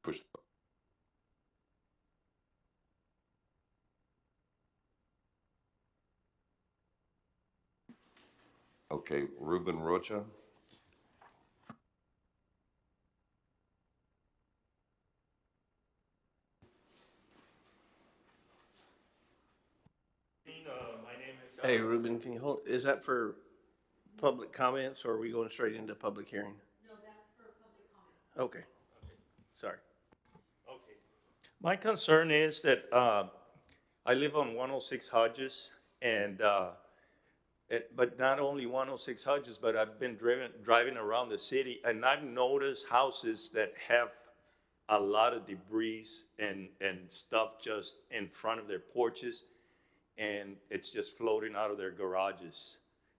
Push. Okay, Ruben Rocha. Hey, Ruben, can you hold, is that for public comments or are we going straight into public hearing? Okay, sorry. Okay. My concern is that I live on 106 Hodges, and but not only 106 Hodges, but I've been driving around the city, and I've noticed houses that have a lot of debris and stuff just in front of their porches, and it's just floating out of their garages.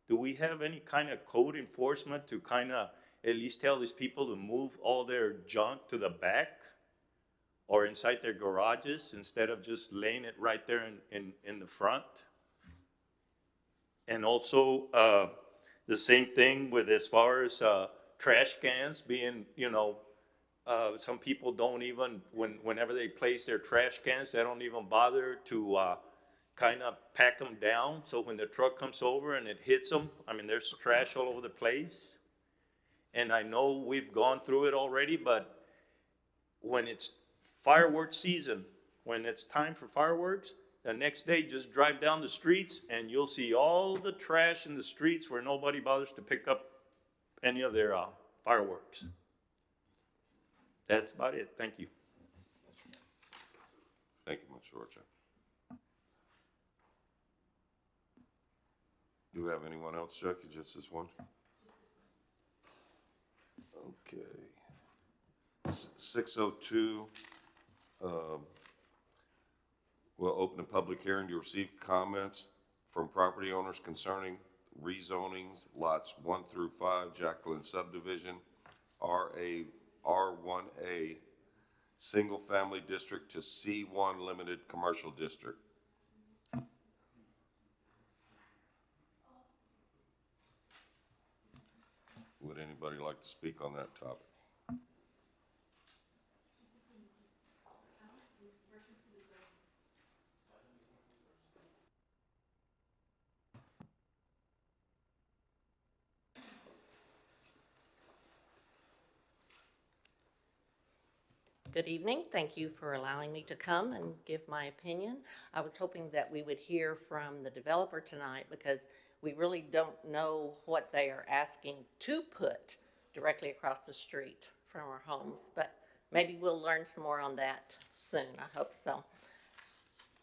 Do we have any kind of code enforcement to kind of at least tell these people to move all their junk to the back or inside their garages instead of just laying it right there in the front? And also, the same thing with as far as trash cans being, some people don't even, whenever they place their trash cans, they don't even bother to kind of pack them down. So when the truck comes over and it hits them, I mean, there's trash all over the place. And I know we've gone through it already, but when it's fireworks season, when it's time for fireworks, the next day just drive down the streets and you'll see all the trash in the streets where nobody bothers to pick up any of their fireworks. That's about it. Thank you. Thank you, Mr. Rocha. Do we have anyone else, Chuck? Just this one? Okay. 6:02. We'll open a public hearing to receive comments from property owners concerning rezonings, lots 1 through 5, Jacqueline subdivision, R1A, single family district to C1 limited commercial district. Would anybody like to speak on that topic? Good evening. Thank you for allowing me to come and give my opinion. I was hoping that we would hear from the developer tonight because we really don't know what they are asking to put directly across the street from our homes, but maybe we'll learn some more on that soon. I hope so.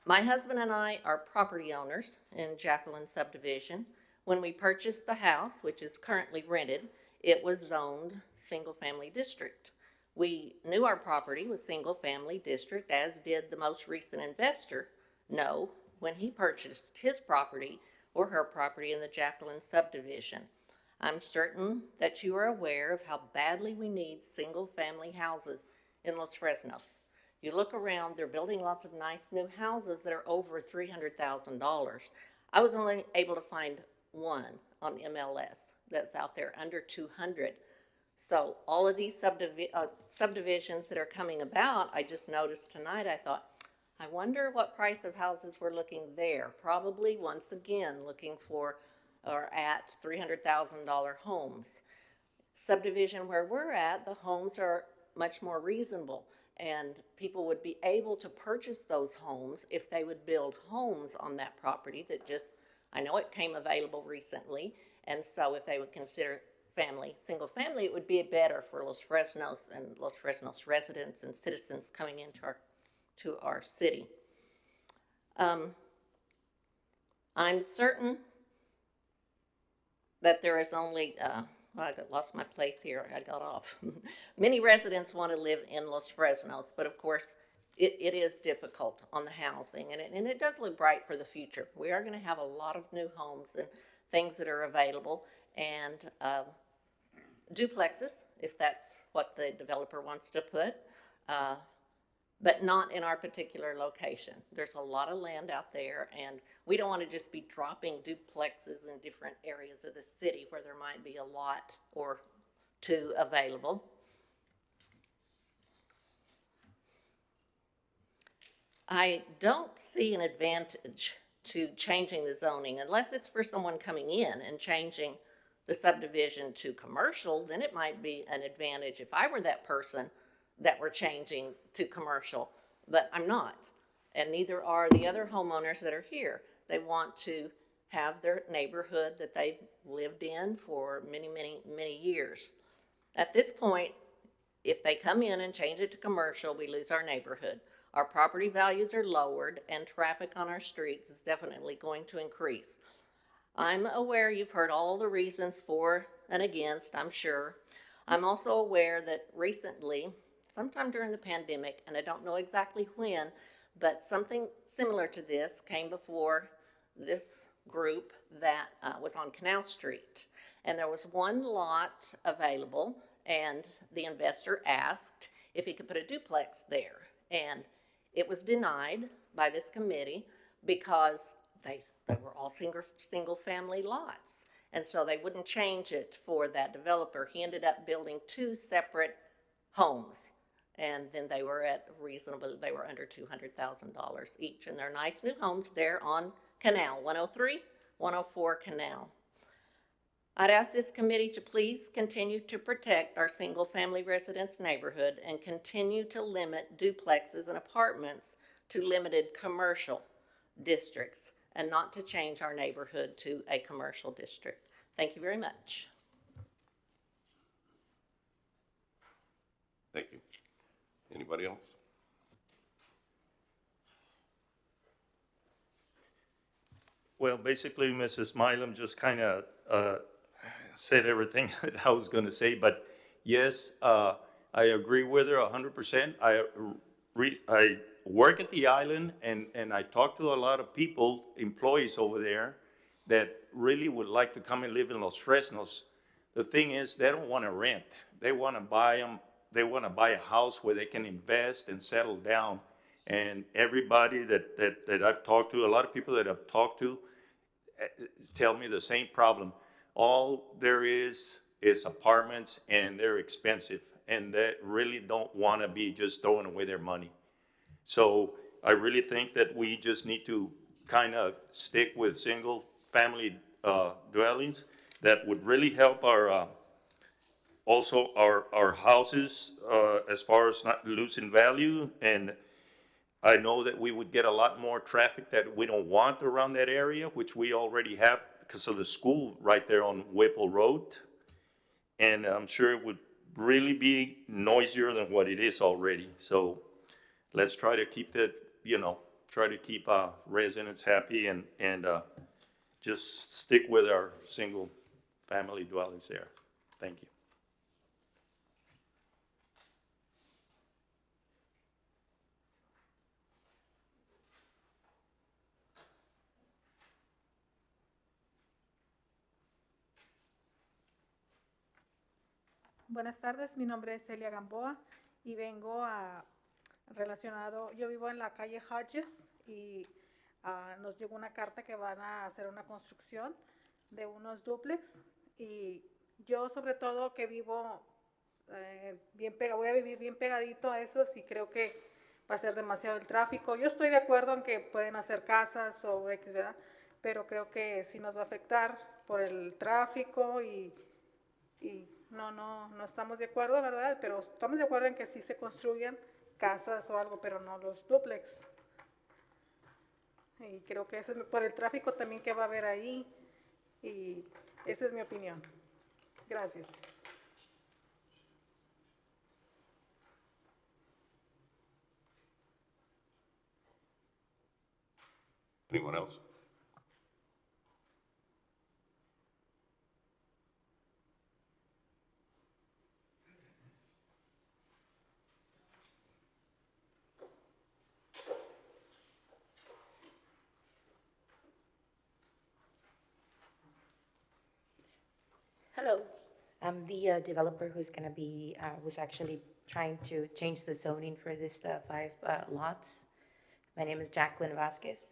My husband and I are property owners in Jacqueline subdivision. When we purchased the house, which is currently rented, it was zoned single family district. We knew our property was single family district, as did the most recent investor know when he purchased his property or her property in the Jacqueline subdivision. I'm certain that you are aware of how badly we need single family houses in Los Fresnos. You look around, they're building lots of nice new houses that are over $300,000. I was only able to find one on MLS that's out there under 200. So all of these subdivisions that are coming about, I just noticed tonight, I thought, I wonder what price of houses we're looking there. Probably, once again, looking for or at $300,000 homes. Subdivision where we're at, the homes are much more reasonable, and people would be able to purchase those homes if they would build homes on that property that just, I know it came available recently, and so if they would consider family, single family, it would be better for Los Fresnos and Los Fresnos residents and citizens coming into our city. I'm certain that there is only, I lost my place here, I got off. Many residents want to live in Los Fresnos, but of course, it is difficult on the housing, and it does look bright for the future. We are going to have a lot of new homes and things that are available, and duplexes, if that's what the developer wants to put, but not in our particular location. There's a lot of land out there, and we don't want to just be dropping duplexes in different areas of the city where there might be a lot or two available. I don't see an advantage to changing the zoning unless it's for someone coming in and changing the subdivision to commercial, then it might be an advantage if I were that person that were changing to commercial, but I'm not. And neither are the other homeowners that are here. They want to have their neighborhood that they've lived in for many, many, many years. At this point, if they come in and change it to commercial, we lose our neighborhood. Our property values are lowered and traffic on our streets is definitely going to increase. I'm aware you've heard all the reasons for and against, I'm sure. I'm also aware that recently, sometime during the pandemic, and I don't know exactly when, but something similar to this came before this group that was on Canal Street. And there was one lot available, and the investor asked if he could put a duplex there. And it was denied by this committee because they were all single family lots. And so they wouldn't change it for that developer. He ended up building 2 separate homes. And then they were at reasonable, they were under $200,000 each. And they're nice new homes there on Canal, 103, 104 Canal. I'd ask this committee to please continue to protect our single-family residence neighborhood and continue to limit duplexes and apartments to limited commercial districts and not to change our neighborhood to a commercial district. Thank you very much. Thank you. Anybody else? Well, basically, Mrs. Milam just kind of said everything that I was going to say, but yes, I agree with her 100%. I work at the island, and I talk to a lot of people, employees over there, that really would like to come and live in Los Fresnos. The thing is, they don't want to rent. They want to buy them. They want to buy a house where they can invest and settle down. And everybody that I've talked to, a lot of people that I've talked to, tell me the same problem. All there is apartments, and they're expensive, and they really don't want to be just throwing away their money. So I really think that we just need to kind of stick with single family dwellings that would really help our also our houses as far as not losing value. And I know that we would get a lot more traffic that we don't want around that area, which we already have because of the school right there on Whipple Road. And I'm sure it would really be noisier than what it is already. So let's try to keep that, try to keep residents happy and just stick with our single family dwellings there. Thank you. Buenas tardes, mi nombre es Celia Gamboa y vengo relacionado, yo vivo en la calle Hodges y nos llegó una carta que van a hacer una construcción de unos dúplex y yo sobre todo que vivo voy a vivir bien pegadito a esos y creo que va a ser demasiado el tráfico. Yo estoy de acuerdo en que pueden hacer casas o X, ¿verdad? Pero creo que sí nos va a afectar por el tráfico y no estamos de acuerdo, ¿verdad? Pero estamos de acuerdo en que sí se construyan casas o algo, pero no los dúplex. Y creo que eso es por el tráfico también que va a haber ahí. Y esa es mi opinión. Gracias. Anyone else? Hello, I'm the developer who's going to be, who's actually trying to change the zoning for this 5 lots. My name is Jacqueline Vasquez,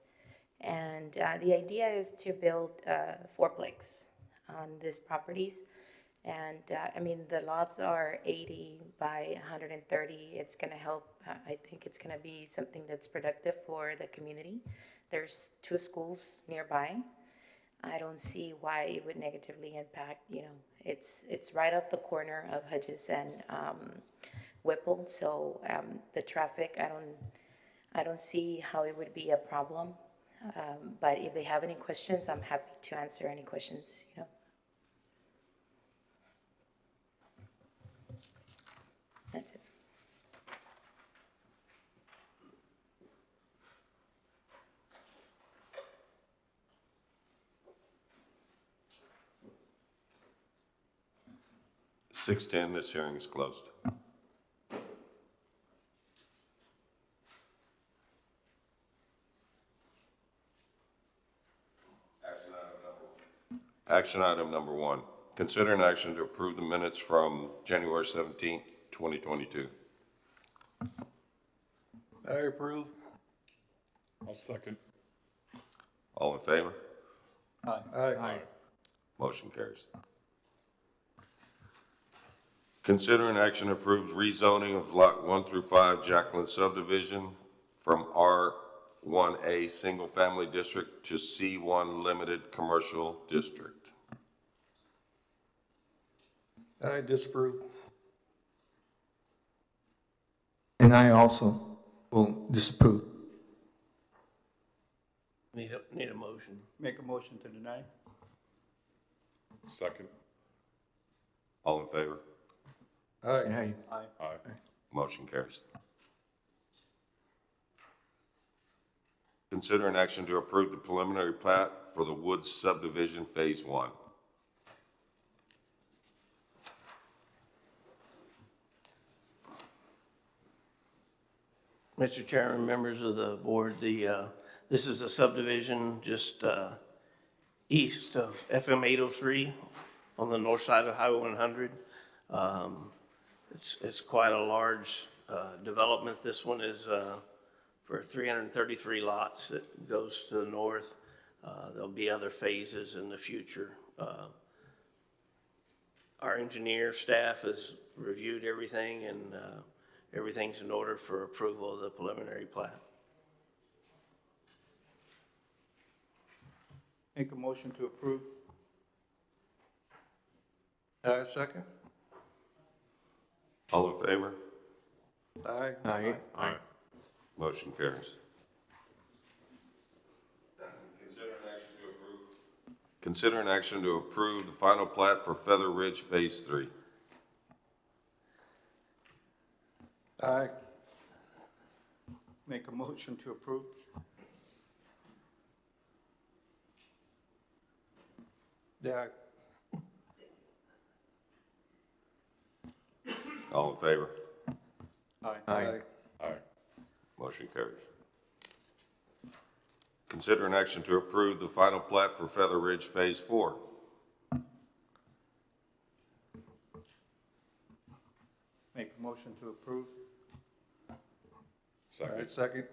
and the idea is to build 4plex on these properties. And, I mean, the lots are 80 by 130. It's gonna help, I think it's gonna be something that's productive for the community. There's 2 schools nearby. I don't see why it would negatively impact, it's right off the corner of Hedges and, Whipple, so, the traffic, I don't see how it would be a problem. But if they have any questions, I'm happy to answer any questions. That's it. (6:10), this hearing is closed. Action item number 1, consider an action to approve the minutes from January 17th, 2022. I approve. I'll second. All in favor? Aye. Motion carries. Consider an action to approve rezoning of Lot 1 through 5 Jacqueline subdivision from R1A Single Family District to C1 Limited Commercial District. I disapprove. And I also will disapprove. Need a motion. Make a motion to deny. Second. All in favor? Aye. Aye. Aye. Motion carries. Consider an action to approve the preliminary plat for the Woods subdivision Phase 1. Mr. Chairman, members of the board, this is a subdivision just east of FM 803 on the north side of Highway 100. It's quite a large development. This one is for 333 lots that goes to the north. There'll be other phases in the future. Our engineer staff has reviewed everything, and everything's in order for approval of the preliminary plat. Make a motion to approve. Second. All in favor? Aye. Aye. Aye. Motion carries. Consider an action to approve the final plat for Feather Ridge Phase 3. Aye. Make a motion to approve. Yeah. All in favor? Aye. Aye. Aye. Motion carries. Consider an action to approve the final plat for Feather Ridge Phase 4. Make a motion to approve. Second. Second.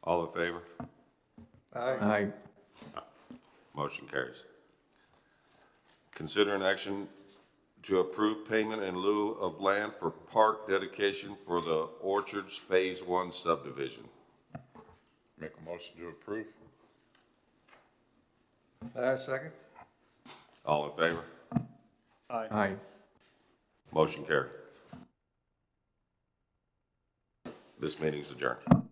All in favor? Aye. Aye. Motion carries. Consider an action to approve payment in lieu of land for park dedication for the Orchards Phase 1 subdivision. Make a motion to approve. Second. All in favor? Aye. Aye. Motion carried. This meeting is adjourned.